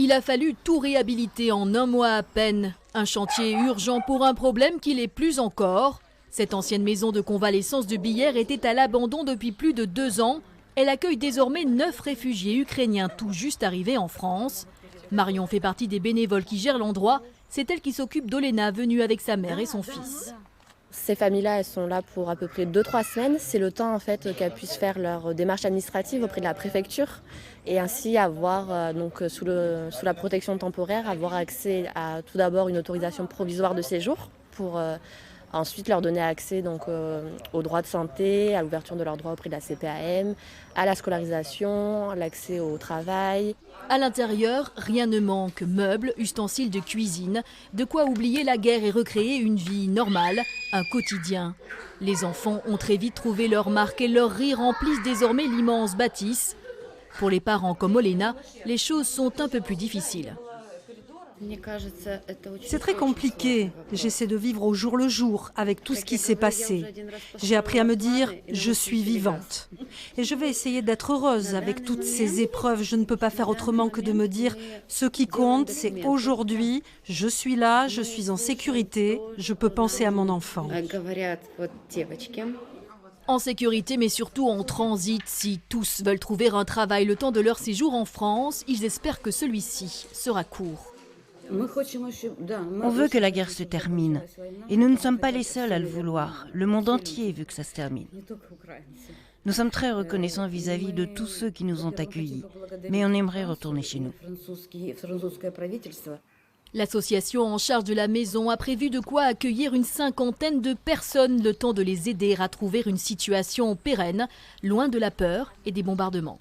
Il a fallu tout réhabiliter en un mois à peine. Un chantier urgent pour un problème qui l'est plus encore. Cette ancienne maison de convalescence de Billère était à l'abandon depuis plus de 2 ans. Elle accueille désormais 9 réfugiés ukrainiens tout juste arrivés en France. Marion fait partie des bénévoles qui gèrent l'endroit. C'est elle qui s'occupe d'Olena, venue avec sa mère et son fils. Ces familles-là, elles sont là pour à peu près 2-3 semaines. C'est le temps en fait qu'elles puissent faire leur démarche administrative auprès de la préfecture et ainsi avoir sous la protection temporaire, avoir accès à tout d'abord une autorisation provisoire de séjour pour ensuite leur donner accès aux droits de santé, à l'ouverture de leurs droits auprès de la CPAM, à la scolarisation, l'accès au travail. À l'intérieur, rien ne manque. Meubles, ustensiles de cuisine, de quoi oublier la guerre et recréer une vie normale, un quotidien. Les enfants ont très vite trouvé leur marque et leurs rires remplissent désormais l'immense bâtisse. Pour les parents comme Olena, les choses sont un peu plus difficiles. C'est très compliqué. J'essaie de vivre au jour le jour avec tout ce qui s'est passé. J'ai appris à me dire « je suis vivante ». Et je vais essayer d'être heureuse avec toutes ces épreuves. Je ne peux pas faire autrement que de me dire « ce qui compte, c'est aujourd'hui, je suis là, je suis en sécurité, je peux penser à mon enfant ». En sécurité, mais surtout en transit. Si tous veulent trouver un travail le temps de leur séjour en France, ils espèrent que celui-ci sera court. On veut que la guerre se termine. Et nous ne sommes pas les seuls à le vouloir. Le monde entier veut que ça se termine. Nous sommes très reconnaissants vis-à-vis de tous ceux qui nous ont accueillis. Mais on aimerait retourner chez nous. L'association en charge de la maison a prévu de quoi accueillir une 50aine de personnes, le temps de les aider à trouver une situation pérenne, loin de la peur et des bombardements.